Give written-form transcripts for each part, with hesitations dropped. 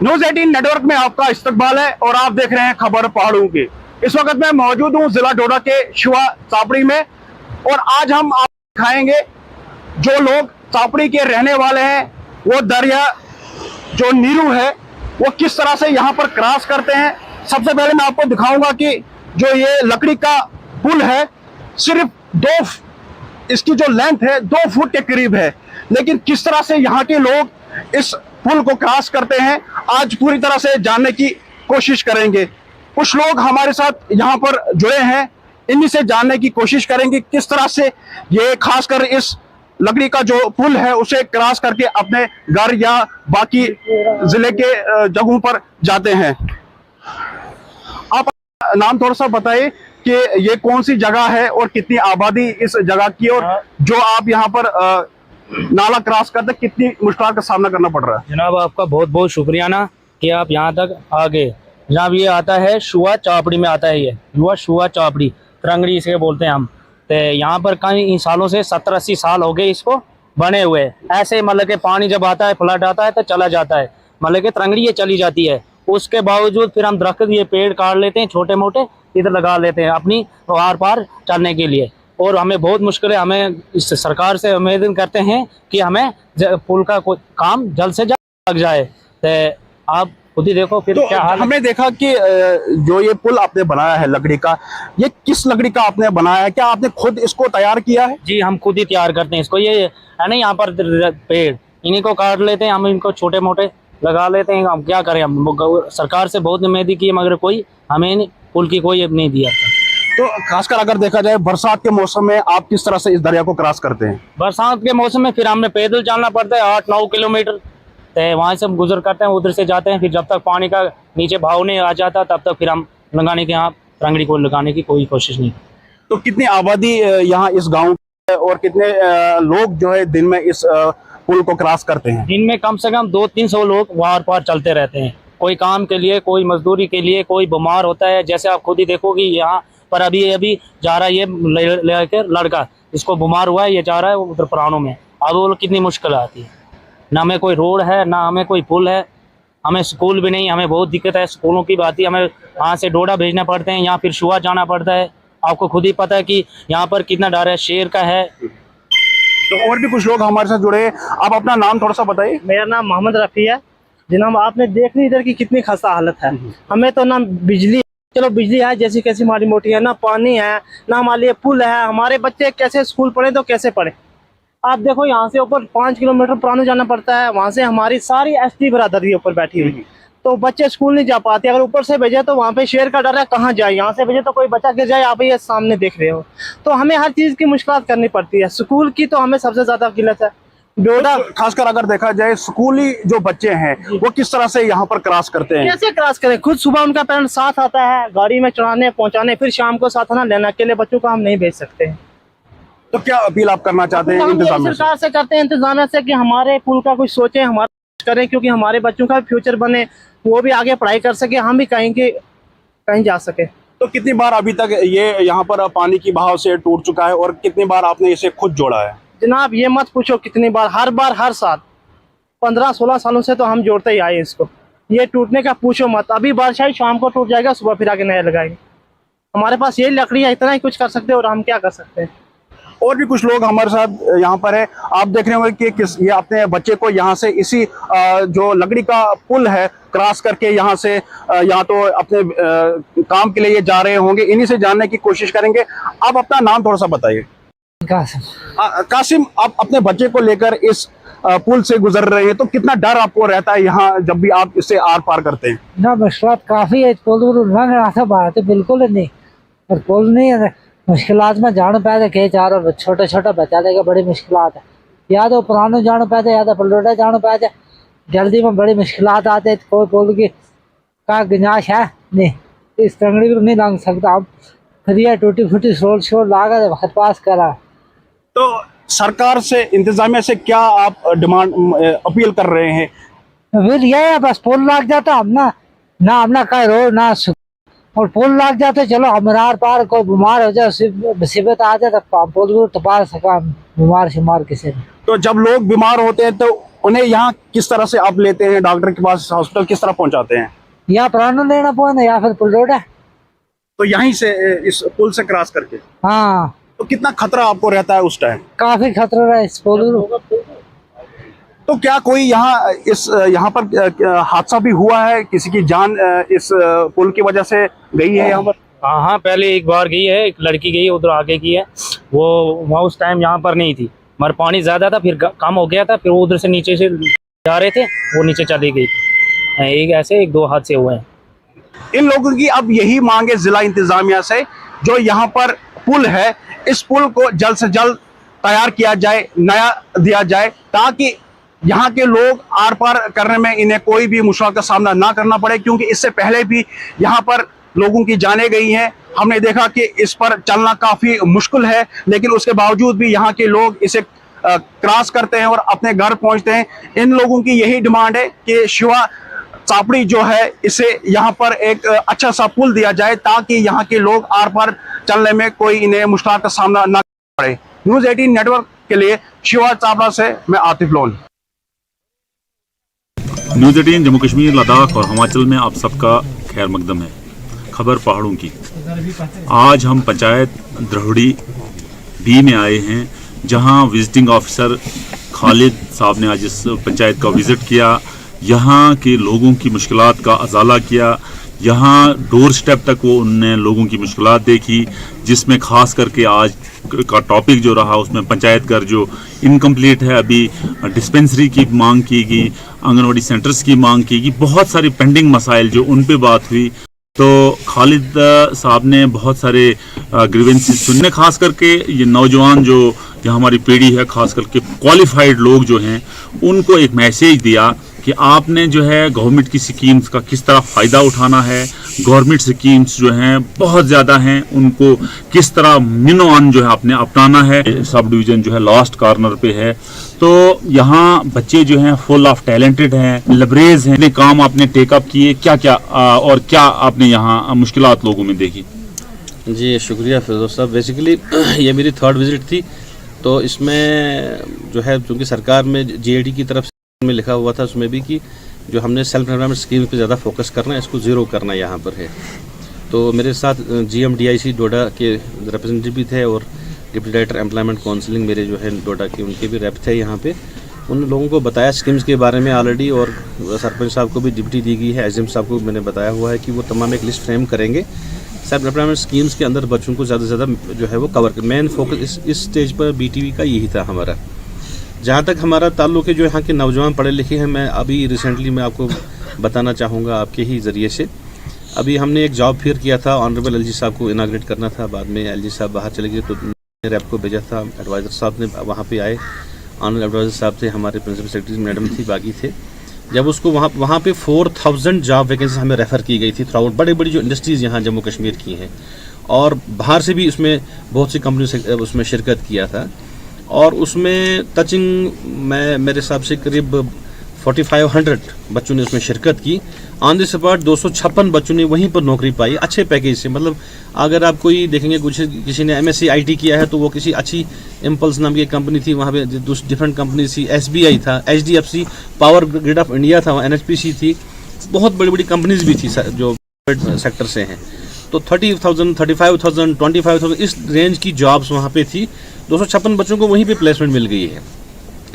News 18 network में आपका इस्तकबाल है और आप देख रहे हैं खबर पहाड़ों की। इस वक्त मैं मौजूद हूं जिला डोडा के शुआ चापड़ी में और आज हम आपको दिखाएंगे जो लोग चापड़ी के रहने वाले हैं वो दरिया जो नीरू है वो किस तरह से यहाँ पर क्रॉस करते हैं। सबसे पहले मैं आपको दिखाऊंगा कि जो ये लकड़ी का पुल है सिर्फ इसकी जो लेंथ है 2 फुट के करीब है, लेकिन किस तरह से यहाँ के लोग इस पुल को क्रॉस करते हैं आज पूरी तरह से जानने की कोशिश करेंगे। कुछ लोग हमारे साथ यहाँ पर जुड़े हैं, इन्हीं से जानने की कोशिश करेंगे किस तरह से ये खासकर इस लकड़ी का जो पुल है उसे क्रॉस करके अपने घर या बाकी जिले के जगहों पर जाते हैं। आप नाम थोड़ा सा बताइए कि ये कौन सी जगह है और कितनी आबादी इस जगह की, और जो आप यहाँ पर नाला क्रॉस करते कितनी मुश्किल का सामना करना पड़ रहा है। जनाब आपका बहुत बहुत शुक्रिया ना कि आप यहाँ तक आ गए। जनाब ये आता है शुआ चापड़ी में आता है, ये शुआ चापड़ी तरंगड़ी इसे बोलते हैं हम। तो यहाँ पर कई सालों से 70-80 साल हो गए इसको बने हुए। ऐसे मतलब के पानी जब आता है फ्लड आता है तो चला जाता है, मतलब के तरंगड़ी ये चली जाती है। उसके बावजूद फिर हम दरख्त ये पेड़ काट लेते हैं, छोटे मोटे इधर लगा लेते हैं अपनी आर पार चलने के लिए। और हमें बहुत मुश्किल है, हमें इस सरकार से उम्मीद करते हैं कि हमें पुल का कोई काम जल्द से जल्द लग जाए। तो आप खुद ही देखो फिर तो क्या हाल। हमने देखा कि जो ये पुल आपने बनाया है लकड़ी का, ये किस लकड़ी का आपने बनाया है? क्या आपने खुद इसको तैयार किया है? जी हम खुद ही तैयार करते हैं इसको। ये है ना यहाँ पर पेड़ इन्हीं को काट लेते हैं, हम इनको छोटे मोटे लगा लेते हैं। हम क्या करें, हम सरकार से बहुत उम्मीद की मगर कोई हमें पुल की कोई नहीं दिया। तो खासकर अगर देखा जाए बरसात के मौसम में आप किस तरह से इस दरिया को क्रॉस करते हैं? बरसात के मौसम में फिर हमें पैदल चलना पड़ता है 8-9 किलोमीटर। तो वहाँ से हम गुजर करते हैं, उधर से जाते हैं। फिर जब तक पानी का नीचे बहाव नहीं आ जाता तब तक फिर हम लगाने के यहाँ तरंगड़ी को लगाने की कोई कोशिश नहीं। तो कितनी आबादी यहाँ इस गांव की और कितने लोग जो है दिन में इस पुल को क्रॉस करते हैं? दिन में कम से कम 200-300 लोग वार पार चलते रहते हैं, कोई काम के लिए, कोई मजदूरी के लिए, कोई बीमार होता है। जैसे आप खुद ही देखोगे यहाँ पर अभी जा रहा है ये लेकर लड़का, इसको बीमार हुआ है, ये जा रहा है उधर पुरानों में। अब वो कितनी मुश्किल आती है, ना हमें कोई रोड है ना हमें कोई पुल है, हमें स्कूल भी नहीं, हमें बहुत दिक्कत है स्कूलों की बात ही। हमें यहाँ से डोडा भेजना पड़ते हैं, यहाँ फिर शुआ जाना पड़ता है। आपको खुद ही पता है कि यहाँ पर कितना डर है, शेर का है। तो और भी कुछ लोग हमारे साथ जुड़े हैं, आप अपना नाम थोड़ा सा बताइए। मेरा नाम मोहम्मद रफ़ी है। जनाब आपने देख ली इधर की कितनी खस्ता हालत है। हमें तो ना बिजली, चलो बिजली है जैसी कैसी माड़ी मोटी है, ना पानी है, ना हमारे लिए पुल है। हमारे बच्चे कैसे स्कूल पढ़े तो कैसे पढ़े। आप देखो यहाँ से ऊपर 5 किलोमीटर पुराना जाना पड़ता है, वहाँ से हमारी सारी एसटी बरादरी ऊपर बैठी हुई, तो बच्चे स्कूल नहीं जा पाते। अगर ऊपर से भेजे तो वहाँ पे शेर का डर है, कहाँ जाए। यहाँ से भेजे तो कोई बच्चा गिर जाए, आप ये सामने देख रहे हो। तो हमें हर चीज़ की मुश्किल करनी पड़ती है। स्कूल की तो हमें सबसे ज़्यादा किल्लत है। डोडा खासकर अगर देखा जाए स्कूली जो बच्चे हैं वो किस तरह से यहाँ पर क्रॉस करते हैं? कैसे क्रॉस करें? खुद सुबह उनका पेरेंट साथ आता है गाड़ी में चढ़ाने पहुँचाने, फिर शाम को साथ आना लेना। अकेले बच्चों को हम नहीं भेज सकते। तो क्या अपील आप करना चाहते हैं इंतजामिया से? सरकार से करते हैं इंतजामिया से कि हमारे पुल का कुछ सोचे, हमारा करें, क्योंकि हमारे बच्चों का फ्यूचर बने, वो भी आगे पढ़ाई कर सके, हम भी कहीं जा सके। तो कितनी बार अभी तक ये यहाँ पर पानी की बहाव से टूट चुका है और कितनी बार आपने इसे खुद जोड़ा है? जनाब ये मत पूछो कितनी बार, हर साल 15-16 सालों से तो हम जोड़ते ही आए इसको। ये टूटने का पूछो मत। अभी बारिश आई, शाम को टूट जाएगा, सुबह फिर आगे नया लगाएंगे। हमारे पास ये लकड़ी है, इतना ही कुछ कर सकते हैं और हम क्या कर सकते हैं। और भी कुछ लोग हमारे साथ यहाँ पर है, आप देख रहे होंगे कि ये अपने बच्चे को यहाँ से इसी जो लकड़ी का पुल है क्रॉस करके यहाँ से यहाँ तो अपने काम के लिए ये जा रहे होंगे, इन्हीं से जानने की कोशिश करेंगे। आप अपना नाम थोड़ा सा बताइए। कासिम, आप अपने बच्चे को लेकर इस पुल से गुजर रहे हैं तो कितना डर आपको रहता है यहाँ जब भी आप इससे आर पार करते हैं? ना मुश्किल काफी है, पुल बिल्कुल नहीं, और पुल नहीं है मुश्किलात में जान पैदा के चारों छोटे छोटा बच्चा लेगा बड़ी मुश्किलात है। या तो पुराने जान पैदा या तो पलटोटा जान पैदा, जल्दी में बड़ी मुश्किलात आते हैं। कोई पुल की का गुंजाइश है नहीं, इस तरंगड़ी को नहीं लंघ सकता। हम फिर ये टूटी फूटी शोर लागा वक्त पास करा। तो सरकार से इंतजामिया से क्या आप डिमांड अपील कर रहे हैं? फिर ये है बस पुल लग जाता, हम ना हमने कहीं रोड ना और पुल लग जाते, चलो हमारे पार कोई बीमार हो जाए, मुसीबत आ जाए तो पुल को तपा सका बीमार शिमार किसी ने। तो जब लोग बीमार होते हैं तो उन्हें यहाँ किस तरह से आप लेते हैं, डॉक्टर के पास, हॉस्पिटल किस तरह पहुंचाते हैं? यहाँ पुराना लेना पौना या फिर पुल रोड है। तो यहीं से इस पुल से क्रॉस करके, हाँ तो कितना खतरा आपको रहता है उस टाइम? काफी खतरा है इस पुल। तो क्या कोई यहाँ पर हादसा भी हुआ है, किसी की जान इस पुल की वजह से गई है यहाँ पर? हाँ हाँ, पहले एक बार गई है, एक लड़की गई है उधर आगे की है, वो वहाँ उस टाइम यहाँ पर नहीं थी, मगर पानी ज़्यादा था, फिर कम हो गया था, फिर वो उधर से नीचे से जा रहे थे, वो नीचे चली गई। एक ऐसे 1-2 हादसे हुए हैं। इन लोगों की अब यही मांग है जिला इंतजामिया से, जो यहाँ पर पुल है, इस पुल को जल्द से जल्द तैयार किया जाए, नया दिया जाए, ताकि यहाँ के लोग आर पार करने में इन्हें कोई भी मुश्किल का सामना ना करना पड़े, क्योंकि इससे पहले भी यहाँ पर लोगों की जानें गई हैं। हमने देखा कि इस पर चलना काफी मुश्किल है, लेकिन उसके बावजूद भी यहाँ के लोग इसे क्रॉस करते हैं और अपने घर पहुंचते हैं। इन लोगों की यही डिमांड है कि शिवा चापड़ी जो है, इसे यहाँ पर एक अच्छा सा पुल दिया जाए, ताकि यहाँ के लोग आर पार चलने में कोई इन्हें मुश्किल का सामना न करना पड़े। न्यूज़ 18 नेटवर्क के लिए शिवा चापड़ा से मैं आतिफ लोन। न्यूज़ 18 जम्मू कश्मीर, लद्दाख और हिमाचल में आप सबका खैर मकदम है। खबर पहाड़ों की। आज हम पंचायत द्रहुड़ी बी में आए हैं, जहां विजिटिंग ऑफिसर खालिद साहब ने आज इस पंचायत का विज़िट किया, यहाँ के लोगों की मुश्किलात का अजाला किया। यहाँ डोर स्टेप तक वो उनने लोगों की मुश्किलात देखी, जिसमें खास करके आज का टॉपिक जो रहा उसमें पंचायत घर जो इनकम्प्लीट है, अभी डिस्पेंसरी की मांग की गई, आंगनवाड़ी सेंटर्स की मांग की गई, बहुत सारी पेंडिंग मसाइल जो उन पे बात हुई। तो खालिद साहब ने बहुत सारे ग्रीवेंसेस सुनने, खास करके ये नौजवान जो हमारी पीढ़ी है, खास करके क्वालिफाइड लोग जो हैं, उनको एक मैसेज दिया कि आपने जो है गवर्नमेंट की स्कीम्स का किस तरह फ़ायदा उठाना है। गवर्नमेंट स्कीम्स जो हैं बहुत ज़्यादा हैं, उनको किस तरह मिनो ऑन जो है आपने अपनाना है। सब डिवीज़न जो है लास्ट कॉर्नर पे है, तो यहाँ बच्चे जो हैं फुल ऑफ टैलेंटेड हैं, लबरेज हैं। काम आपने टेकअप किए, क्या क्या और क्या आपने यहाँ मुश्किलात लोगों में देखी? जी शुक्रिया फिरोज साहब। बेसिकली ये मेरी 3rd विज़िट थी, तो इसमें जो है चूँकि सरकार में GAD की तरफ में लिखा हुआ था उसमें भी कि जो हमने सेल्फ एम्प्लॉयमेंट स्कीम पे ज़्यादा फोकस करना है, इसको ज़ीरो करना यहाँ पर है। तो मेरे साथ GMDIC डोडा के रिप्रेजेंटेटिव भी थे और डिप्टी डायरेक्टर एम्प्लॉयमेंट काउंसलिंग मेरे जो है डोडा के, उनके भी रेप थे यहाँ पे। उन लोगों को बताया स्कीम्स के बारे में ऑलरेडी, और सरपंच साहब को भी ड्यूटी दी गई है, SDM साहब को मैंने बताया हुआ है कि वो तमाम एक लिस्ट फ्रेम करेंगे सेल्फ एम्प्लॉयमेंट स्कीम्स के अंदर बच्चों को ज़्यादा से ज़्यादा जो है वो कवर कर। मेन फोकस इस स्टेज पर BTV का यही था हमारा। जहाँ तक हमारा ताल्लुक है जो यहाँ के नौजवान पढ़े लिखे हैं, मैं अभी रिसेंटली मैं आपको बताना चाहूँगा आपके ही ज़रिए से। अभी हमने एक जॉब फेयर किया था, ऑनरेबल LG साहब को इनाग्रेट करना था, बाद में LG साहब बाहर चले गए तो रैप को भेजा था। एडवाइज़र साहब ने वहाँ पे आए, ऑनरेबल एडवाइज़र साहब थे, हमारे प्रिंसिपल सेक्रेटरी मैडम थी, बाकी थे। जब उसको वहाँ पे 4000 जॉब वैकेंसी हमें रेफ़र की गई थी थ्रू आउट, बड़ी बड़ी जो इंडस्ट्रीज़ यहाँ जम्मू कश्मीर की हैं, और बाहर से भी उसमें बहुत सी कंपनी से उसमें शिरकत किया था। और उसमें टचिंग मेरे हिसाब से करीब 4500 बच्चों ने उसमें शिरकत की। ऑन द स्पॉट 256 बच्चों ने वहीं पर नौकरी पाई अच्छे पैकेज से। मतलब अगर आप कोई देखेंगे कुछ किसी ने MSc IT किया है तो वो किसी अच्छी इम्पल्स नाम की कंपनी थी, वहाँ पे डिफरेंट कंपनी थी, SBI था, HDFC, power grid of India था, NHPC थी, बहुत बड़ी बड़ी कंपनीज भी थी जो सेक्टर से हैं। तो 30,000, 35,000, 25,000 इस रेंज की जॉब्स वहाँ पे थी। 256 बच्चों को वहीं पे प्लेसमेंट मिल गई है।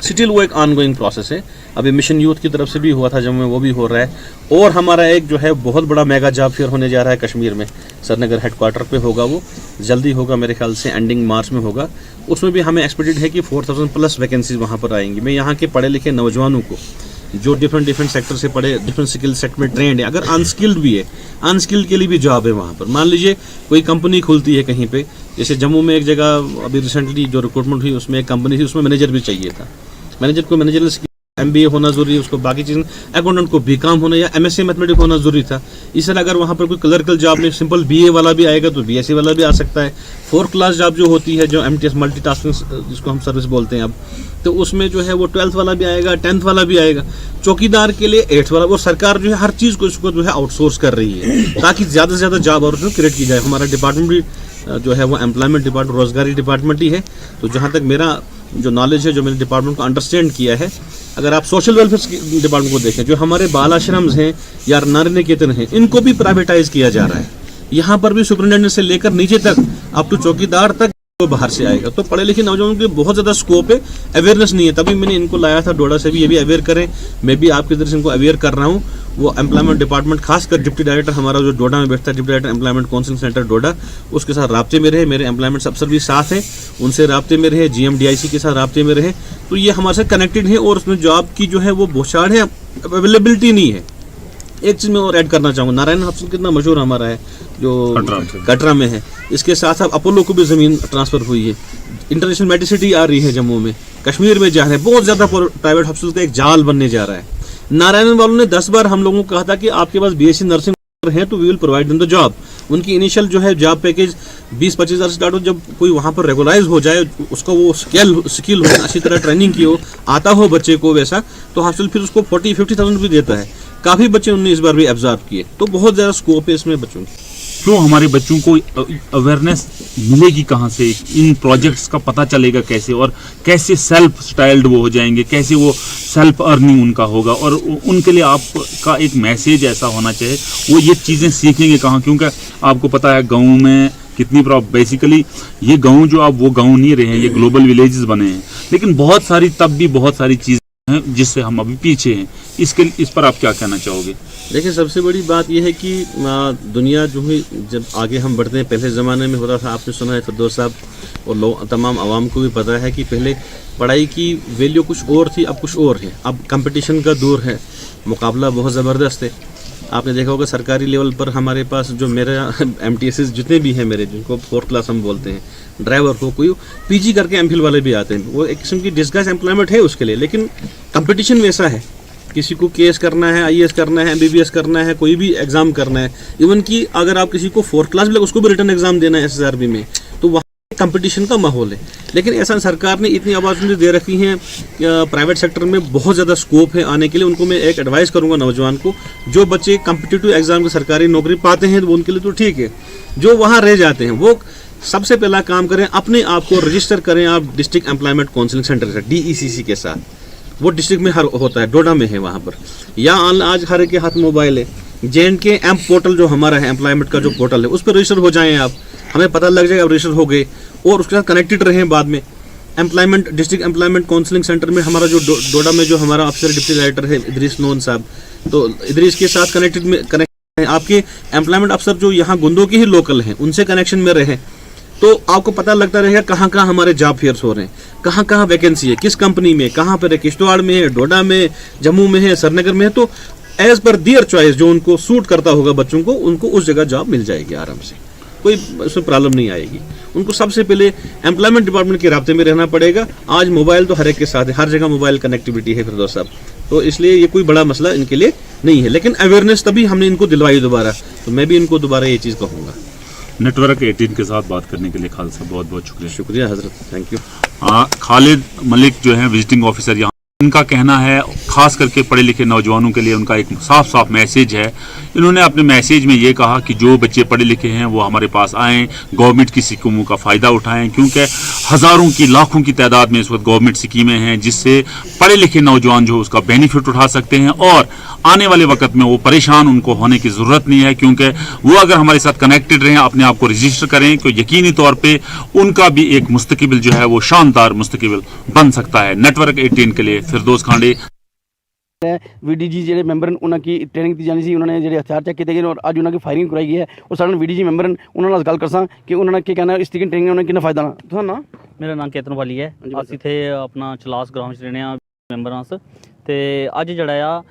स्टिल वो एक ऑनगोइंग प्रोसेस है। अभी मिशन यूथ की तरफ से भी हुआ था जम्मू में, वो भी हो रहा है। और हमारा एक जो है बहुत बड़ा मेगा जॉब फेयर होने जा रहा है कश्मीर में, श्रीनगर हेडक्वार्टर पे होगा, वो जल्दी होगा, मेरे ख्याल से एंडिंग मार्च में होगा। उसमें भी हमें एक्सपेक्टेड है कि 4000 प्लस वैकेंसीज वहाँ पर आएंगी। मैं यहाँ के पढ़े लिखे नौजवानों को जो डिफरेंट सेक्टर से पढ़े, डिफरेंट स्किल सेट में ट्रेंड है, अगर अनस्किल्ड भी है, अनस्किल्ड के लिए भी जॉब है वहाँ पर। मान लीजिए कोई कंपनी खुलती है कहीं पे, जैसे जम्मू में एक जगह अभी रिसेंटली जो रिक्रूटमेंट हुई उसमें एक कंपनी थी, उसमें मैनेजर भी चाहिए था। मैनेजर को मैनेजर MBA होना जरूरी है, उसको बाकी चीज़ अकाउंटेंट को BCom होना या MSc मैथमेटिक्स होना जरूरी था। इस तरह अगर वहाँ पर कोई क्लर्कल जॉब में सिंपल BA वाला भी आएगा तो BSc वाला भी आ सकता है। 4th क्लास जॉब जो होती है, जो MTS मल्टीटास्किंग जिसको हम सर्विस बोलते हैं अब, तो उसमें जो है वो 12th वाला भी आएगा, 10th वाला भी आएगा। चौकीदार के लिए 8th वाला। वो सरकार जो है हर चीज़ को इसको जो है आउटसोर्स कर रही है ताकि ज़्यादा से ज़्यादा जॉब और क्रिएट की जाए। हमारा डिपार्टमेंट भी जो है वो एम्प्लॉयमेंट डिपार्टमेंट, रोजगारी डिपार्टमेंट ही है। तो जहाँ तक मेरा जो नॉलेज है, जो मैंने डिपार्टमेंट को अंडरस्टैंड किया है, अगर आप सोशल वेलफेयर डिपार्टमेंट को देखें, जो हमारे बाल आश्रम्स हैं या नारी निकेतन हैं, इनको भी प्राइवेटाइज किया जा रहा है। यहाँ पर भी सुपरिटेंडेंट से लेकर नीचे तक अप टू चौकीदार तक वो बाहर से आएगा। तो पढ़े लिखे नौजवानों के बहुत ज़्यादा स्कोप है, अवेयरनेस नहीं है। तभी मैंने इनको लाया था डोडा से भी, ये भी अवेयर करें। मैं भी आपकी तरफ से इनको अवेयर कर रहा हूँ। वो एम्प्लॉयमेंट डिपार्टमेंट, खासकर डिप्टी डायरेक्टर हमारा जो डोडा में बैठता है, deputy director employment counselling centre Doda, उसके साथ राब्ते में रहे। मेरे एम्प्लॉयमेंट अफसर भी साथ हैं, उनसे राब्ते में रहे। GMDIC के साथ राब्ते में रहे। तो ये हमारे साथ कनेक्टेड है और उसमें जॉब की जो है वो भोचाड़ है, अवेलेबिलिटी नहीं है। एक चीज़ मैं और ऐड करना चाहूँगा, नारायण हॉस्पिटल कितना मशहूर हमारा है जो कटरा में है, इसके साथ साथ अपोलो को भी ज़मीन ट्रांसफ़र हुई है। इंटरनेशनल मेडिसिटी आ रही है जम्मू में, कश्मीर में जा रहे हैं। बहुत ज़्यादा प्राइवेट हॉस्पिटल का एक जाल बनने जा रहा है। नारायण वालों ने 10 बार हम लोगों को कहा था कि आपके पास BSc नर्सिंग है तो we will provide them the job. उनकी इनिशियल जो है जॉब पैकेज 20-25 हज़ार स्टार्ट हो। जब कोई वहाँ पर रेगुलाइज हो जाए, उसका वो स्किल हो, अच्छी तरह ट्रेनिंग की हो, आता हो बच्चे को वैसा, तो हॉस्पिटल फिर उसको 40-50,000 भी देता है। काफ़ी बच्चे उन्होंने इस बार भी ऑब्जर्व किए। तो बहुत ज़्यादा स्कोप है इसमें बच्चों की। क्यों हमारे बच्चों को अवेयरनेस मिलेगी कहाँ से, इन प्रोजेक्ट्स का पता चलेगा कैसे, और कैसे सेल्फ स्टाइल्ड वो हो जाएंगे, कैसे वो सेल्फ अर्निंग उनका होगा, और उनके लिए आपका एक मैसेज ऐसा होना चाहिए, वो ये चीज़ें सीखेंगे कहाँ? क्योंकि आपको पता है गाँव में कितनी बेसिकली ये गाँव जो आप वो गाँव नहीं रहे हैं, ये ग्लोबल विलेजेस बने हैं, लेकिन बहुत सारी तब भी बहुत सारी चीज़ें हैं जिससे हम अभी पीछे हैं। इस पर आप क्या कहना चाहोगे? देखिए, सबसे बड़ी बात यह है कि दुनिया जो है, जब आगे हम बढ़ते हैं, पहले ज़माने में होता था, आपने सुना है फिरदौस साहब और लोग तमाम आवाम को भी पता है कि पहले पढ़ाई की वैल्यू कुछ और थी, अब कुछ और है। अब कंपटीशन का दौर है, मुकाबला बहुत ज़बरदस्त है। आपने देखा होगा सरकारी लेवल पर हमारे पास जो मेरा MTSs जितने भी हैं मेरे, जिनको 4th क्लास हम बोलते हैं, ड्राइवर को, कोई PG करके MPhil वाले भी आते हैं। वो एक किस्म की डिस्गाइज एम्प्लॉयमेंट है उसके लिए, लेकिन कंपटीशन वैसा है। किसी को केस करना है, IAS करना है, MBBS करना है, कोई भी एग्ज़ाम करना है। इवन कि अगर आप किसी को 4th क्लास भी लगे, उसको भी रिटर्न एग्ज़ाम देना है SSRB में, तो वहाँ कंपटीशन का माहौल है। लेकिन ऐसा सरकार ने इतनी अपॉर्चुनिटी दे रखी हैं, प्राइवेट सेक्टर में बहुत ज़्यादा स्कोप है आने के लिए। उनको मैं एक एडवाइस करूँगा नौजवान को, जो बच्चे कम्पिटिटिव एग्ज़ाम की सरकारी नौकरी पाते हैं तो उनके लिए तो ठीक है, जो वहाँ रह जाते हैं वो सबसे पहला काम करें, अपने आप को रजिस्टर करें आप डिस्ट्रिक्ट एम्प्लॉयमेंट काउंसलिंग सेंटर से, DECC के साथ। वो डिस्ट्रिक्ट में हर होता है, डोडा में है वहाँ पर, या आज हर एक के हाथ मोबाइल है। JNK एम्प पोर्टल जो हमारा है, एम्प्लॉयमेंट का जो पोर्टल है, उस पर रजिस्टर हो जाएं आप, हमें पता लग जाएगा आप रजिस्टर हो गए, और उसके साथ कनेक्टेड रहें। बाद में employment district employment counselling centre में हमारा जो डोडा में जो हमारा अफसर डिप्टी डायरेक्टर है इदरीस नोन साहब, तो इदरीस के साथ कनेक्ट हैं। आपके एम्प्लॉयमेंट अफसर जो यहाँ गुंदों के ही लोकल हैं, उनसे कनेक्शन में रहें, तो आपको पता लगता रहेगा कहाँ कहाँ हमारे जॉब फेयर्स हो रहे हैं, कहाँ कहाँ वैकेंसी है, किस कंपनी में, कहाँ पर है, किश्तवाड़ में है, डोडा में, जम्मू में है, श्रीनगर में है। तो एज पर दियर चॉइस जो उनको सूट करता होगा बच्चों को, उनको उस जगह जॉब मिल जाएगी आराम से, कोई उसमें प्रॉब्लम नहीं आएगी। उनको सबसे पहले एम्प्लॉयमेंट डिपार्टमेंट के राब्ते में रहना पड़ेगा। आज मोबाइल तो हर एक के साथ है, हर जगह मोबाइल कनेक्टिविटी है फिरदौस साहब, तो इसलिए ये कोई बड़ा मसला इनके लिए नहीं है। लेकिन अवेयरनेस तभी हमने इनको दिलवाई दोबारा, तो मैं भी इनको दोबारा ये चीज़ कहूँगा। नेटवर्क 18 के साथ बात करने के लिए खालिद साहब बहुत बहुत शुक्रिया। शुक्रिया हजरत, थैंक यू। खालिद मलिक जो है विजिटिंग ऑफिसर यहाँ, इनका कहना है खास करके पढ़े लिखे नौजवानों के लिए उनका एक साफ साफ मैसेज है। इन्होंने अपने मैसेज में ये कहा कि जो बच्चे पढ़े लिखे हैं वो हमारे पास आएँ, गवर्नमेंट की स्कीमों का फ़ायदा उठाएं, क्योंकि हज़ारों की लाखों की तादाद में इस वक्त गवर्नमेंट स्कीमें हैं जिससे पढ़े लिखे नौजवान जो उसका बेनिफिट उठा सकते हैं, और आने वाले वक्त में वो परेशान उनको होने की ज़रूरत नहीं है, क्योंकि वो अगर हमारे साथ कनेक्टेड रहें, अपने आप को रजिस्टर करें, तो यकीनी तौर पे उनका भी एक मुस्तकबिल जो है वो शानदार मुस्तकबिल बन सकता है। नेटवर्क 18 के लिए फिरदौस खांडे। VDG ਜਿਹੜੇ ਮੈਂਬਰ ਉਹਨਾਂ ਦੀ ਟ੍ਰੇਨਿੰਗ ਦਿੱਤੀ ਜਾਣੀ ਸੀ, ਉਹਨਾਂ ਨੇ ਜਿਹੜੇ ਹਥਿਆਰ ਚੈੱਕ ਕੀਤੇ ਗਏ ਔਰ ਅੱਜ ਉਹਨਾਂ ਦੀ ਫਾਇਰਿੰਗ ਕਰਾਈ ਗਈ ਹੈ। ਉਹ ਸਾਡੇ VDG ਮੈਂਬਰ ਉਹਨਾਂ ਨਾਲ ਗੱਲ ਕਰਸਾਂ ਕਿ ਉਹਨਾਂ ਨੇ ਕੀ ਕਹਿਣਾ ਇਸ ਤਰੀਕੇ ਟ੍ਰੇਨਿੰਗ ਉਹਨਾਂ ਕਿੰਨਾ ਫਾਇਦਾ ਨਾ ਤੁਹਾਨੂੰ ਨਾ। मेरा नाम केतन वाली है। ਅਸੀਂ ਇੱਥੇ ਆਪਣਾ ਚਲਾਸ ਗਰਾਮ 'ਚ ਰਹਿੰਦੇ ਆ ਮੈਂਬਰਾਂ ਸ ਤੇ ਅੱਜ ਜਿਹੜਾ ਆ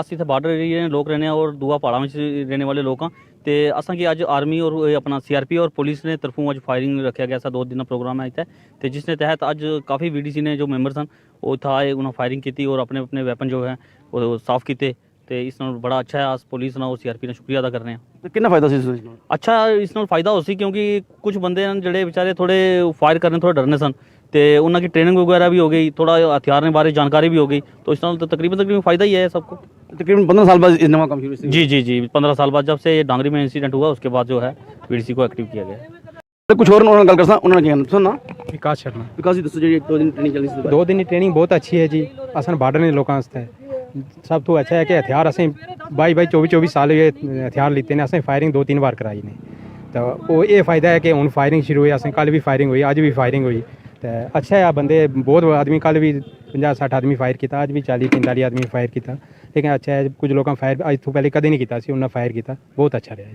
ਅਸੀਂ ਇੱਥੇ ਬਾਰਡਰ ਏਰੀਆ ਲੋਕ ਰਹਿੰਦੇ ਆ ਔਰ ਦੂਆ ਪਹਾੜਾਂ ਵਿੱਚ ਰਹਿਣੇ ਵਾਲੇ ਲੋਕ ਆ ਤੇ ਅਸਾਂ ਕਿ ਅੱਜ ਆਰਮੀ और अपना CRP और पुलिस ने तरफों अज फायरिंग रखा गया सा 2 दिन प्रोग्राम है इतने तो जिसने तहत अज काफ़ी VDC ने जो मैंबर सन वो इतना आए उन्होंने फायरिंग की और अपने अपने वैपन जो है वो साफ़ किए। तो इस नाल बड़ा अच्छा है, अस पुलिस ना और CRP ने शुक्रिया अदा कर रहे हैं। ਕਿੰਨਾ ਫਾਇਦਾ ਸੀ ਇਸ अच्छा इस नाल फायदा हो सी क्योंकि कुछ बंदे हैं जोड़े बेचारे थोड़े फायर करने थोड़े डरने सन तो उन्होंने की ट्रेनिंग वगैरह भी हो गई, थोड़ा हथियार के बारे जानकारी भी हो गई, तो इस नाल तो तकरीबन फ़ायदा ही है सबको। तकरीबन 15 साल बाद नवा काम शुरू। जी 15 साल बाद जब से डांगरी में इंसिडेंट हुआ उसके बाद जो है VDC को एक्टिव किया गया। कुछ और उन्होंने गल करसा उन्होंने क्या कहना सुनना विकास शर्मा विकास जी दसो जी 2 दिन ट्रेनिंग चली सी 2 दिन की ट्रेनिंग बहुत अच्छी है जी असन बार्डर ने लोगों वास्ते सब तो अच्छा है कि हथियार असें 22-24 साल ये हथियार लीते ने असें फायरिंग 2-3 बार कराई ने तो वो ये फायदा है कि हुन फायरिंग शुरू हुई असें कल भी फायरिंग हुई अज भी फायरिंग हुई तो अच्छा है बंदे बहुत आदमी कल भी 50-60 आदमी फायर किया अज भी 40-45 आदमी फायर किया लेकिन अच्छा है कुछ लोगों फायर अज तो पहले कदे नहीं किया उन्होंने फायर किया बहुत अच्छा रहा है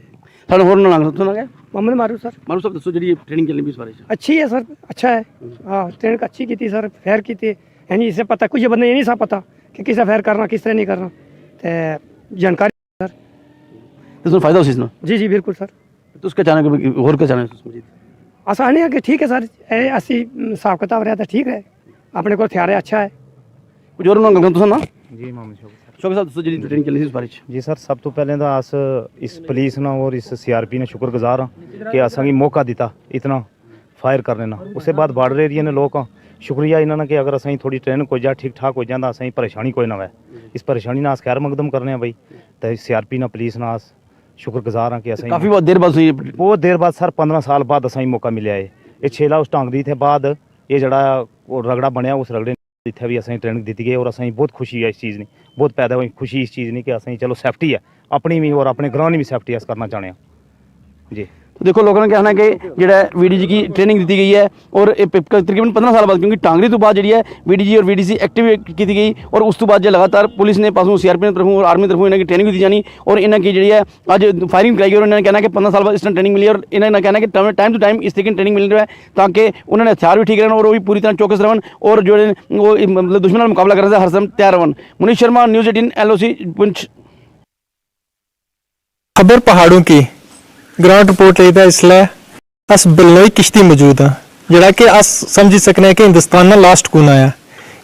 साडे होर नाम सुनागे मोहम्मद मारूफ सर मारू साहब दसो जी ट्रेनिंग चली इस बारे अच्छी है सर अच्छा है हाँ ट्रेनिंग अच्छी की थी सर फैर की थी यानी इससे पता कुछ बंदे ये नहीं सा पता कि किस तरह फैर करना किस तरह नहीं करना तो जानकारी सर तो फायदा उसी ना जी जी बिल्कुल सर तो उसका चाहना और क्या चाहना आसानी है कि ठीक है सर ऐसी हिसाब किताब रहा था ठीक है अपने को हथियार है अच्छा है कुछ और नाम तो सुनना जी मोहम्मद शौकत शौकत साहब दसो जी ट्रेनिंग चली इस बारे जी सर सब तो पहले तो अस इस पुलिस ना और इस CRP ने शुक्रगुजार हाँ कि असेंगी मौका दिता इतना फायर करने ना उसके बाद बॉर्डर एरिया ने लोग शुक्रिया इन्होंने कि अगर असें थोड़ी ट्रेनिंग हो जाए ठीक ठाक हो जाता असें परेशानी कोई ना है इस परेशानी ना अस खैर मकदम करने हैं भाई तो CRP ना पुलिस ना अस शुक्रगुजार हाँ कि असें काफ़ी बहुत देर बाद हुई बहुत देर बाद सर 15 साल बाद असें मौका मिले है ये छेला उस टांगरी थे बाद ये जड़ा रगड़ा बनया उस रगड़े इत्थे भी असें ट्रेनिंग दी गई और असें बहुत खुशी है इस चीज़ की बहुत पैदा हुई खुशी इस चीज़ की कि असें चलो सेफ्टी है अपनी भी और अपने ग्रां की भी सेफ्टी अस करना चाहते हैं जी तो देखो लोगों ने कहना है कि जो VDG की ट्रेनिंग दी गई है और तकरीबन 15 साल बाद क्योंकि टांगरी तो बाद जी है VDG और VDC एक्टिव की गई और उस तो बाद जो लगातार पुलिस ने पासों CRP ने तरफों और आर्मी तरफों इन्हें ट्रेनिंग दी जानी और इन्हें की जी है अज फायरिंग कराई और इन्होंने कहना कि 15 साल बाद इसने ट्रेनिंग मिली और इन्हें कहना कि टाइम टू टाइम इस तरीके की ट्रेनिंग मिल रहा है ताकि उन्होंने हथियार भी ठीक रहना और वो भी पूरी तरह चौकस रहन और जो वो मतलब दुश्मन का मुकाबला करने से हर समय तैयार रहन। Munish Sharma News 18 LOC Poonch. खबर पहाड़ों की ग्राउंड रिपोर्ट लेता इसलिए अस बल्लोई किश्ती मौजूद है जरा कि अस समझी सकने कि हिंदुस्तान ना लास्ट कोना है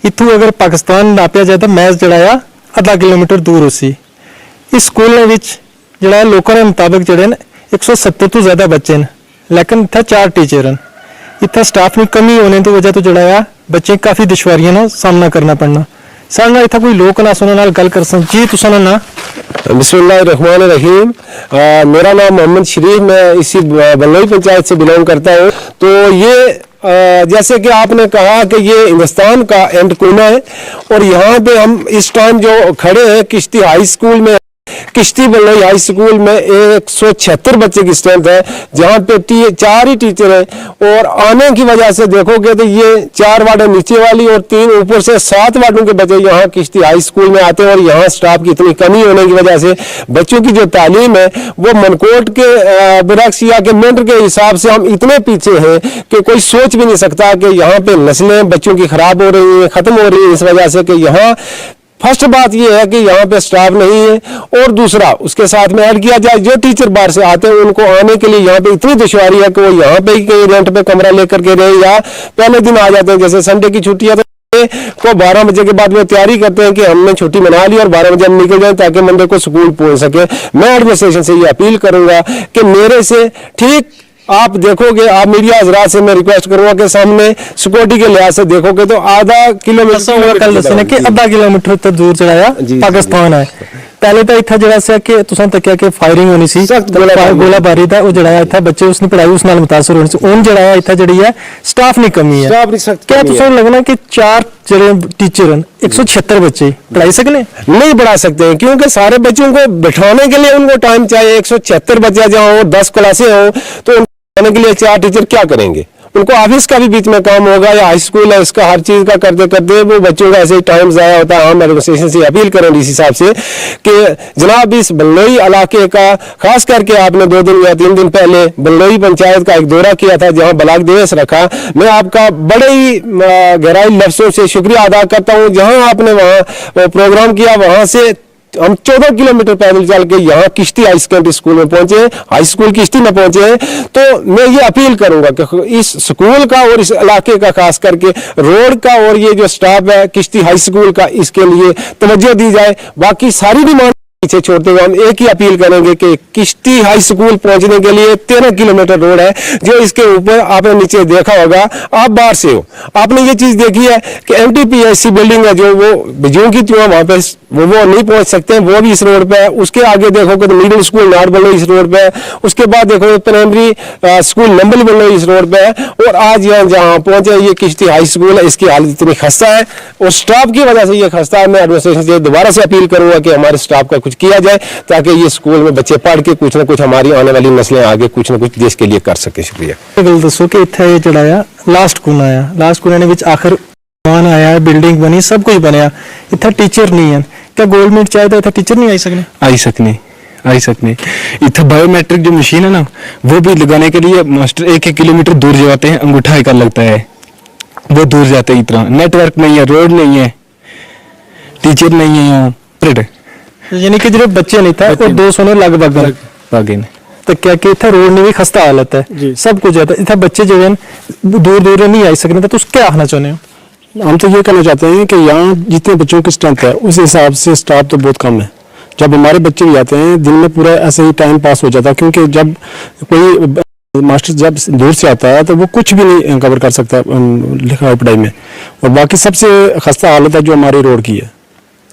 इतू अगर पाकिस्तान नापिया जाए तो मैच जड़ा आधा किलोमीटर दूर उसी इस स्कूल जड़ा लोगों के मुताबिक जड़े 170 तो ज़्यादा बच्चे हैं लेकिन इतना 4 टीचर हैं इतना स्टाफ में कमी होने की वजह तो जड़ा बच्चे काफ़ी दुश्वारियों का सामना करना पड़ना साढ़े नाल इतना कोई लोग ना सुनने गल कर जी तुसा ना बिस्मिल्लाहिर्रहमानिर्रहीम मेरा नाम मोहम्मद शरीफ मैं इसी बल्लोई पंचायत से बिलोंग करता हूँ। तो ये जैसे कि आपने कहा कि ये हिंदुस्तान का एंड कोना है और यहाँ पे हम इस टाइम जो खड़े हैं किश्ती हाई स्कूल में किश्ती बल्लोई हाई स्कूल में 176 बच्चे की स्ट्रेंथ है जहाँ पे 4 ही टीचर हैं और आने की वजह से देखोगे तो ये 4 वार्डें नीचे वाली और 3 ऊपर से 7 वार्डों के बच्चे यहाँ किश्ती हाई स्कूल में आते हैं और यहाँ स्टाफ की इतनी कमी होने की वजह से बच्चों की जो तालीम है वो मनकोट के बरक्स या के मेंढर के हिसाब से हम इतने पीछे हैं कि कोई सोच भी नहीं सकता कि यहाँ पे नस्लें बच्चों की खराब हो रही हैं ख़त्म हो रही है इस वजह से कि यहाँ फर्स्ट बात यह है कि यहाँ पे स्टाफ नहीं है और दूसरा उसके साथ में ऐड किया जाए जो टीचर बाहर से आते हैं उनको आने के लिए यहाँ पे इतनी दुश्वारी है कि वो यहाँ पे ही कहीं रेंट पे कमरा लेकर के रहे या पहले दिन आ जाते हैं जैसे संडे की छुट्टी है को 12 बजे के बाद वो तैयारी करते हैं कि हमने छुट्टी मना ली और 12 बजे हम निकल जाए ताकि मंडे को स्कूल पहुंच सके। मैं एडमिनिस्ट्रेशन से ये अपील करूंगा कि मेरे से ठीक आप देखोगे आप मीडिया हजरात से मैं रिक्वेस्ट करूंगा कि सामने सिक्योरिटी के लिहाज से देखोगे तो आधा किलोमीटर कल दसने कि आधा किलोमीटर तो दूर चढ़ाया पाकिस्तान है पहले तो इतना जरा से कि तुसां तक्या कि फायरिंग होनी सी गोलाबारी था वो जड़ा इतना बच्चे उसने पढ़ाई उस नाल मुतासर होने से उन जड़ा इतना जड़ी है स्टाफ नहीं कमी है क्या तुसां लगना कि 4 जड़े टीचर हैं 176 बच्चे पढ़ाई सकने नहीं पढ़ा सकते हैं क्योंकि सारे बच्चों को बिठाने के लिए उनको टाइम चाहिए 176 बच्चे जहाँ हो 10 क्लासें हो तो के लिए 4 टीचर क्या करेंगे उनको ऑफिस का भी बीच में काम होगा या हाई स्कूल है इसका हर चीज का करते करते वो बच्चों का ऐसे ही टाइम ज़ाया होता है। हम एडमिनिस्ट्रेशन से अपील करें इस हिसाब से कि जनाब इस बल्लोई इलाके का खास करके आपने 2 दिन या 3 दिन पहले बल्लोई पंचायत का एक दौरा किया था जहां ब्लॉक दिवस रखा मैं आपका बड़े ही गहराई लफ्जों से शुक्रिया अदा करता हूँ। जहाँ आपने वहाँ प्रोग्राम किया वहां से हम 14 किलोमीटर पैदल चल के यहाँ किश्ती हाई सेकेंडरी स्कूल में पहुंचे हाई स्कूल किश्ती में पहुंचे हैं। तो मैं ये अपील करूंगा कि इस स्कूल का और इस इलाके का खास करके रोड का और ये जो स्टाफ है किश्ती हाई स्कूल का इसके लिए तवज्जो दी जाए। बाकी सारी डिमांड पीछे छोड़ते हुए हम एक ही अपील करेंगे कि किश्ती हाई स्कूल पहुंचने के लिए 13 किलोमीटर रोड है, जो इसके ऊपर आपने नीचे देखा होगा, आप बाहर से हो, आपने ये चीज देखी है कि एमटीपीएससी बिल्डिंग है जो वो बिजू की त्यों वहां पे वो नहीं पहुंच सकते हैं, वो भी इस रोड पे है। उसके आगे देखोगे तो मिडिल स्कूल नाट बल्लो इस रोड पे है, उसके बाद देखोगे प्राइमरी स्कूल नंबल बल्लो इस रोड पे है, और आज यहाँ जहाँ पहुंचे ये किश्ती हाई स्कूल है, इसकी हालत इतनी खस्ता है और स्टाफ की वजह से ये खस्ता है। मैं एडमिनिस्ट्रेशन से दोबारा से अपील करूंगा कि हमारे स्टाफ का कुछ किया जाए ताकि ये स्कूल में बच्चे पढ़ के कुछ ना कुछ हमारी आने वाली नस्लें आगे कुछ ना कुछ देश के लिए कर सके। शुक्रिया। गल दसो कि इत्थे जड़ा लास्ट कूना आया, लास्ट कूने विच आखिर मान आया, बिल्डिंग बनी, सब कुछ बनया, इत्थे टीचर नहीं है, क्या गवर्नमेंट चाहे तो इत्थे टीचर नहीं आई सकने इतना बायोमेट्रिक जो मशीन है ना वो भी लगाने के लिए मास्टर 1-1 किलोमीटर दूर जाते हैं, अंगूठा एक लगता है, वो दूर जाते हैं। इतना नेटवर्क नहीं है, रोड नहीं है, टीचर नहीं है यहाँ। यानी कि जो बच्चे नहीं था और 200 ने लगभग तो क्या कि इतना रोड नहीं भी खस्ता हालत है, सब कुछ है, इतना बच्चे जो है दूर दूर नहीं आई सकते, तो क्या आखना चाहते हो? हम तो ये कहना चाहते हैं कि यहाँ जितने बच्चों की स्ट्रेंथ है उस हिसाब से स्टाफ तो बहुत कम है। जब हमारे बच्चे भी आते हैं दिन में पूरा ऐसे ही टाइम पास हो जाता है, क्योंकि जब कोई मास्टर जब दूर से आता है तो वो कुछ भी नहीं कवर कर सकता लिखा पढ़ाई में, और बाकी सबसे खस्ता हालत है जो हमारी रोड की है।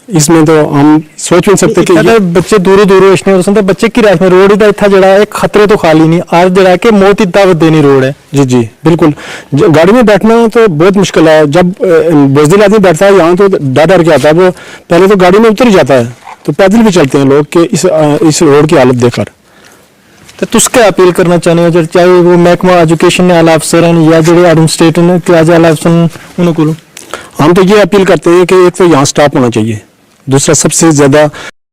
इसमें तो हम सोच नहीं सकते कि बच्चे दूर दूर बच्चे की राश में रोड इतना इतना जड़ा एक खतरे तो खाली नहीं आज जड़ा के मौत दावत देनी रोड है। जी बिल्कुल, गाड़ी में बैठना तो बहुत मुश्किल है। जब बुज़दिल आदमी बैठता है यहाँ तो डर के आता है, वो पहले तो गाड़ी में उतर ही जाता है, तो पैदल भी चलते हैं लोग कि इस रोड की हालत देखकर। तो तुस क्या अपील करना चाहते हो, चाहे वो महकमा एजुकेशन आला अफसर हैं या जो एडमिनिस्ट्रेटर आला अफसर उनको? हम तो ये अपील करते हैं कि एक तो यहाँ स्टाफ होना चाहिए, दूसरा सबसे ज्यादा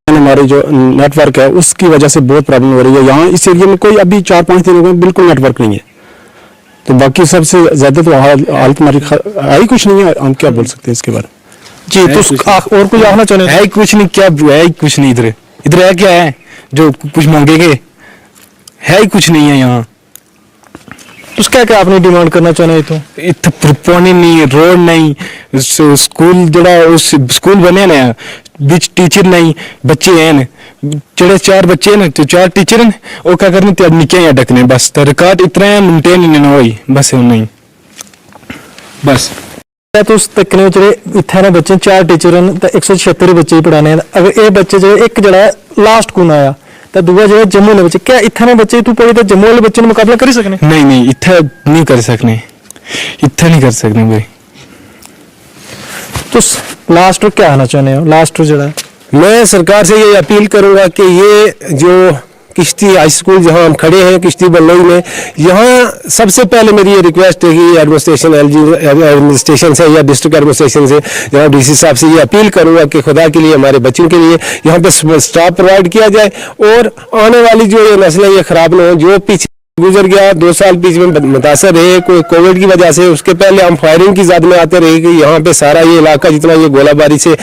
हमारे जो नेटवर्क है उसकी वजह से बहुत प्रॉब्लम हो रही है। यहाँ इस एरिया में कोई अभी 4-5 दिनों में बिल्कुल नेटवर्क नहीं है, तो बाकी सबसे ज्यादा तो हालत हमारी आई कुछ नहीं है। हम क्या बोल सकते हैं इसके बारे में? जी तो और कुछ आखना चाहते है कुछ नहीं, क्या है कुछ नहीं, इधर है क्या है जो कुछ मांगेंगे, है ही कुछ नहीं है यहाँ। उस क्या क्या आपने डिमांड करना चाहते तो? इतना पानी नहीं, रोड नहीं, स्कूल जड़ा उस स्कूल बने ना बिच टीचर नहीं, बच्चे हैं जड़े 4 बच्चे हैं तो 4 टीचर हैं, वो क्या करने ते निके या डकने बस, तो रिकॉर्ड इतना है मेंटेन नहीं ना होई बस नहीं बस। तो उस तकने जड़े इत्थे ना बच्चे 4 टीचर हैं तो 176 बच्चे पढ़ाने हैं। अगर ये बच्चे जो एक जड़ा लास्ट कून आया तो दूसरा जो जम्मू ने बच्चे, क्या इतने बच्चे तू पढ़े तो जम्मू वाले बच्चों ने मुकाबला कर सकने? नहीं इतना नहीं कर सकने, इतना नहीं कर सकने भाई। तो लास्ट क्या आना चाहते हो? लास्ट जड़ा मैं सरकार से ये अपील करूंगा कि ये जो किश्ती हाई स्कूल जहां हम खड़े हैं किश्ती बल्लोई में, यहाँ सबसे पहले मेरी ये रिक्वेस्ट है कि एडमिनिस्ट्रेशन से या डिस्ट्रिक्ट एडमिनिस्ट्रेशन से जहाँ डीसी साहब से ये अपील करूंगा कि खुदा के लिए हमारे बच्चों के लिए यहाँ पे स्टाफ प्रोवाइड किया जाए, और आने वाली जो ये नस्लें ये खराब न हो। जो पीछे गुजर गया 2 साल बीच में मुतासर रहे कोई कोविड की वजह से, उसके पहले हम फायरिंग की ज़द में आते रहे कि यहाँ पे सारा ये इलाका जितना ये गोलाबारी से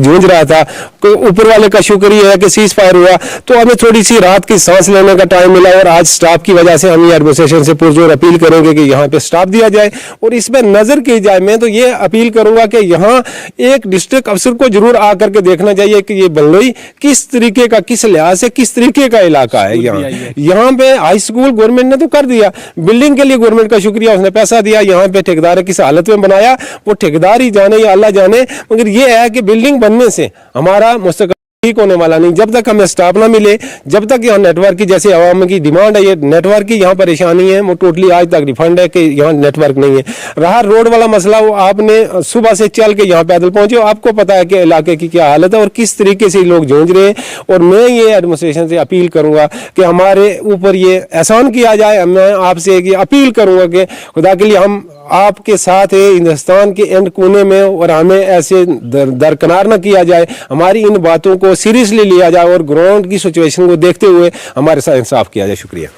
जूझ रहा था, तो ऊपर वाले का शुक्र ये है कि सीज फायर हुआ तो हमें थोड़ी सी रात की सांस लेने का टाइम मिला, और आज स्टाफ की वजह से हम ये एडमिनिस्ट्रेशन से पुरजोर अपील करेंगे कि यहाँ पे स्टाफ दिया जाए और इस पर नज़र की जाए। मैं तो ये अपील करूँगा कि यहाँ एक डिस्ट्रिक्ट अफसर को जरूर आकर के देखना चाहिए कि ये बल्लोई किस तरीके का, किस लिहाज से किस तरीके का इलाका है। यहाँ पे हाई स्कूल गवर्नमेंट ने तो कर दिया, बिल्डिंग के लिए गवर्नमेंट का शुक्रिया, उसने पैसा दिया, यहाँ पे ठेकेदार किस हालत में बनाया वो ठेकेदार ही जाने या अल्लाह जाने, मगर ये है कि बिल्डिंग बनने से हमारा मुस्तकबिल ठीक होने वाला नहीं। जब तक हमें स्टाफ ना मिले, जब तक यहाँ नेटवर्क की जैसे आवाम की डिमांड है, ये नेटवर्क की यहाँ परेशानी है, वो टोटली आज तक रिफंड है कि यहाँ नेटवर्क नहीं है। रहा रोड वाला मसला, वो आपने सुबह से चल के यहाँ पैदल पहुंचे, आपको पता है कि इलाके की क्या हालत है और किस तरीके से लोग जूझ रहे हैं। और मैं ये एडमिनिस्ट्रेशन से अपील करूंगा कि हमारे ऊपर ये एहसान किया जाए। मैं आपसे एक अपील करूंगा कि खुदा के लिए हम आपके साथ है हिंदुस्तान के एंड कोने में, और हमें ऐसे दरकिनार न किया जाए, हमारी इन बातों को सीरियसली लिया जाए और ग्राउंड की सिचुएशन को देखते हुए हमारे साथ इंसाफ किया जाए। शुक्रिया।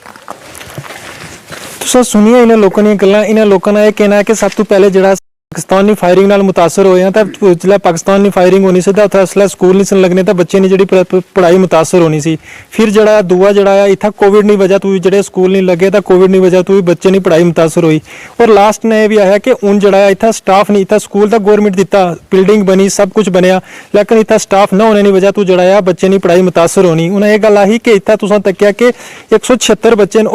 तो सर सुनिए, इन्हें लोगों ने गल्लां, इन्हें लोगों ने यह कहना है कि सब तो पहले जड़ा ਪਾਕਿਸਤਾਨੀ ਫਾਇਰਿੰਗ ਨਾਲ ਮੁਤਾਸਰ ਹੋਏ ਆ ਤਾਂ ਜਿਹੜਾ ਪਾਕਿਸਤਾਨੀ ਫਾਇਰਿੰਗ ਹੋਣੀ ਸੀ ਤਾਂ ਉੱਥੇ ਅਸਲਾ ਸਕੂਲ ਨਹੀਂ ਸਨ ਲੱਗਣੇ ਤਾਂ ਬੱਚੇ ਨੇ ਜਿਹੜੀ ਪੜ੍ਹਾਈ ਮੁਤਾਸਰ ਹੋਣੀ ਸੀ। ਫਿਰ ਜਿਹੜਾ ਦੂਆ ਜਿਹੜਾ ਆ ਇੱਥੇ ਕੋਵਿਡ ਨਹੀਂ ਵਜ੍ਹਾ ਤੋਂ ਜਿਹੜੇ ਸਕੂਲ ਨਹੀਂ ਲੱਗੇ ਤਾਂ ਕੋਵਿਡ ਨਹੀਂ ਵਜ੍ਹਾ ਤੋਂ ਬੱਚੇ ਨਹੀਂ ਪੜ੍ਹਾਈ ਮੁਤਾਸਰ ਹੋਈ। ਔਰ ਲਾਸਟ ਨੇ ਇਹ ਵੀ ਆਇਆ ਕਿ ਹੁਣ ਜਿਹੜਾ ਇੱਥੇ ਸਟਾਫ ਨਹੀਂ, ਇੱਥੇ ਸਕੂਲ ਤਾਂ ਗਵਰਨਮੈਂਟ ਦਿੱਤਾ, ਬਿਲਡਿੰਗ ਬਣੀ, ਸਭ ਕੁਝ ਬਣਿਆ, ਲੇਕਿਨ ਇੱਥੇ ਸਟਾਫ ਨਾ ਹੋਣੇ ਦੀ ਵਜ੍ਹਾ ਤੋਂ ਜਿਹੜਾ ਆ ਬੱਚੇ ਨਹੀਂ ਪੜ੍ਹਾਈ ਮੁਤਾਸਰ ਹੋਣੀ। ਉਹਨਾਂ ਇਹ ਗੱਲ ਆਹੀ ਕਿ ਇੱਥੇ ਤੁਸੀਂ ਤੱਕਿਆ ਕਿ 176 ਬੱਚੇ ਨੇ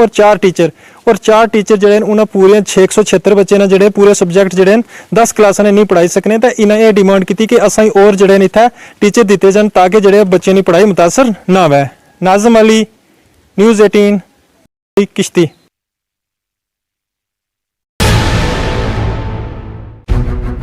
ਔਰ 4 ਟੀਚਰ ਜਿਹੜੇ ਉਹਨਾਂ ਪੂਰੇ 676 ਬੱਚੇ ਨੇ ਜਿਹੜੇ ਪੂਰੇ ਸਬਜੈਕਟ ਜਿਹੜੇ 10 ਕਲਾਸਾਂ ਨੇ ਨਹੀਂ ਪੜ੍ਹਾਈ ਸਕਨੇ ਤਾਂ ਇਹਨਾਂ ਇਹ ਡਿਮਾਂਡ ਕੀਤੀ ਕਿ ਅਸਾਂ ਹੋਰ ਜਿਹੜੇ ਨੇ ਇੱਥੇ ਟੀਚਰ ਦਿੱਤੇ ਜਾਣ ਤਾਂ ਕਿ ਜਿਹੜੇ ਬੱਚੇ ਦੀ ਪੜ੍ਹਾਈ ਮੁਤਾਸਰ ਨਾ ਹੋਵੇ। ਨਾਜ਼ਮ ਅਲੀ, ਨਿਊਜ਼ 18 ਕਿਸ਼ਤੀ।